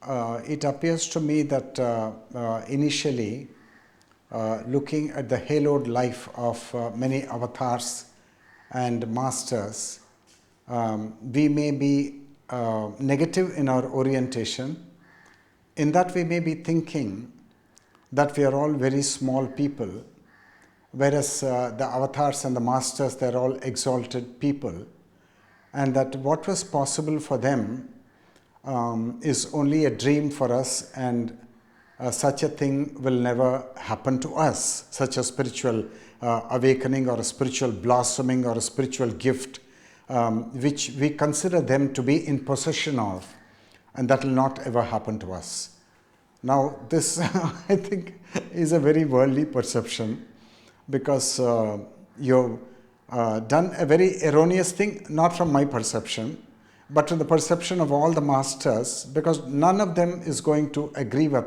It appears to me that initially, looking at the haloed life of many avatars and masters, we may be negative in our orientation, in that we may be thinking that we are all very small people, whereas the avatars and the masters, they're all exalted people, and that what was possible for them is only a dream for us, and such a thing will never happen to us, such a spiritual awakening or a spiritual blossoming or a spiritual gift, which we consider them to be in possession of, and that will not ever happen to us. Now, this I think is a very worldly perception, because you've done a very erroneous thing, not from my perception, but from the perception of all the masters, because none of them is going to agree with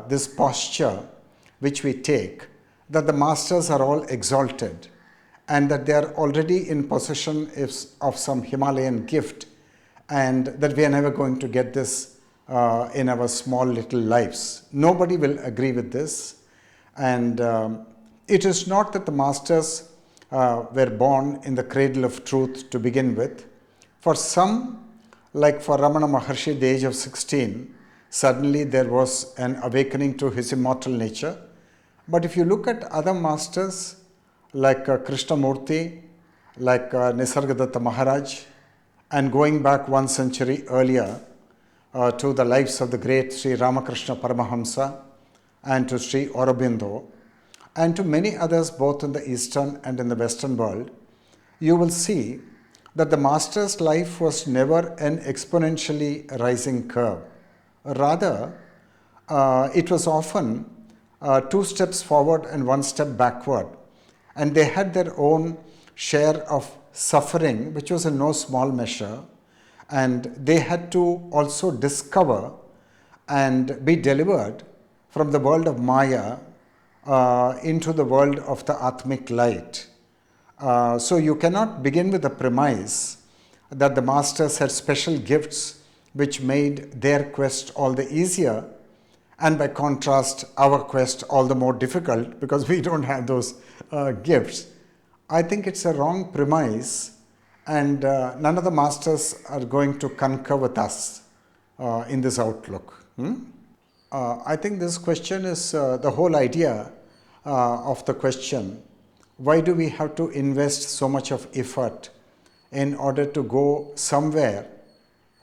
this posture which we take, that the masters are all exalted and that they are already in possession of some Himalayan gift, and that we are never going to get this in our small little lives. Nobody will agree with this. And it is not that the masters were born in the cradle of truth to begin with. For some, like for Ramana Maharshi, at the age of 16, suddenly there was an awakening to his immortal nature. But if you look at other masters, like Krishnamurti, like Nisargadatta Maharaj, and going back 1 century earlier to the lives of the great Sri Ramakrishna Paramahamsa and to Sri Aurobindo, and to many others both in the Eastern and in the Western world, you will see that the master's life was never an exponentially rising curve. Rather, it was often 2 steps forward and 1 step backward. And they had their own share of suffering, which was in no small measure. And they had to also discover and be delivered from the world of Maya into the world of the Atmic light. So you cannot begin with the premise that the masters had special gifts which made their quest all the easier, and by contrast our quest all the more difficult because we don't have those gifts. I think it's a wrong premise, and none of the masters are going to concur with us in this outlook. I think this question is the whole idea of the question: why do we have to invest so much of effort in order to go somewhere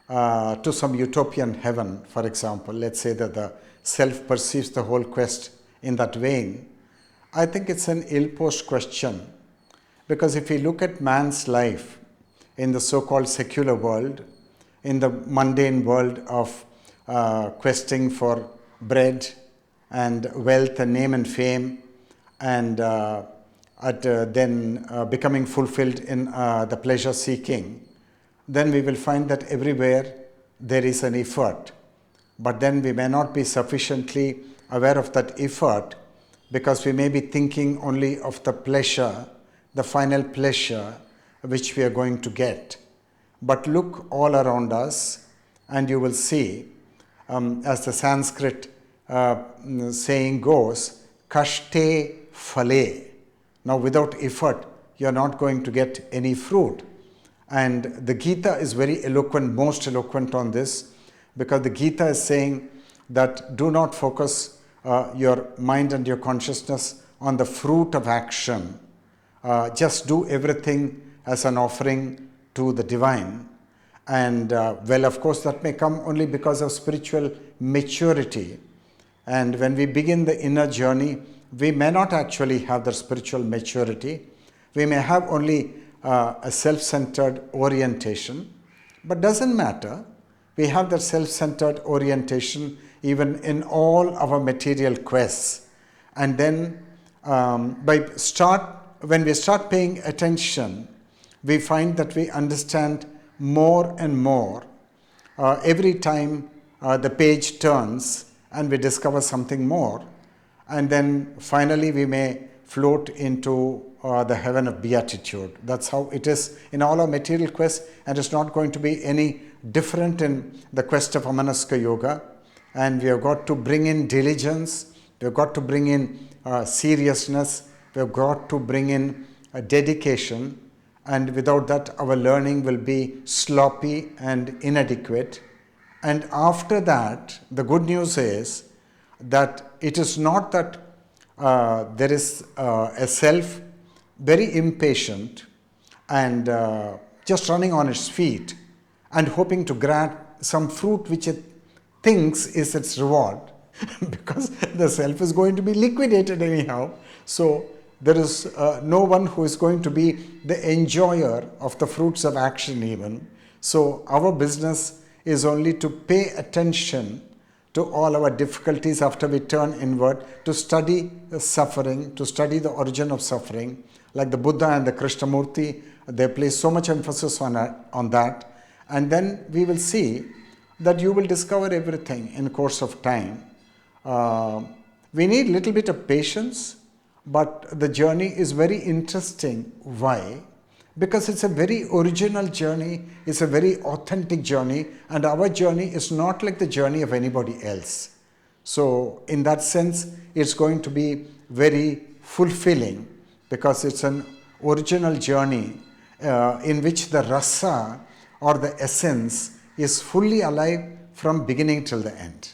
to some utopian heaven, for example? Let's say that the self perceives the whole quest in that vein. I think it's an ill-posed question, because if we look at man's life in the so-called secular world, in the mundane world of questing for bread and wealth and name and fame, and then becoming fulfilled in the pleasure seeking, then we will find that everywhere there is an effort. But then we may not be sufficiently aware of that effort, because we may be thinking only of the pleasure, the final pleasure which we are going to get. But look all around us and you will see, as the Sanskrit saying goes, kashte phale. Now, without effort, you are not going to get any fruit. And the Gita is very eloquent, most eloquent on this, because the Gita is saying that do not focus your mind and your consciousness on the fruit of action. Just do everything as an offering to the divine. And well, of course, that may come only because of spiritual maturity. And when we begin the inner journey, we may not actually have the spiritual maturity. We may have only a self-centered orientation, but doesn't matter. We have that self-centered orientation even in all our material quests. And then when we start paying attention, we find that we understand more and more. Every time the page turns and we discover something more. And then finally we may float into the heaven of beatitude. That's how it is in all our material quests, and it's not going to be any different in the quest of Amanaska Yoga. And we have got to bring in diligence, we have got to bring in seriousness, we have got to bring in dedication, and without that our learning will be sloppy and inadequate. And after that, the good news is that it is not that there is a self very impatient and just running on its feet and hoping to grab some fruit which it thinks is its reward because the self is going to be liquidated anyhow. So there is no one who is going to be the enjoyer of the fruits of action even. So our business is only to pay attention to all our difficulties after we turn inward, to study the suffering, to study the origin of suffering. Like the Buddha and the Krishnamurti, they place so much emphasis on that. And then we will see that you will discover everything in the course of time. We need a little bit of patience, but the journey is very interesting. Why? Because it's a very original journey, it's a very authentic journey, and our journey is not like the journey of anybody else. So in that sense, it's going to be very fulfilling because it's an original journey in which the rasa or the essence is fully alive from beginning till the end.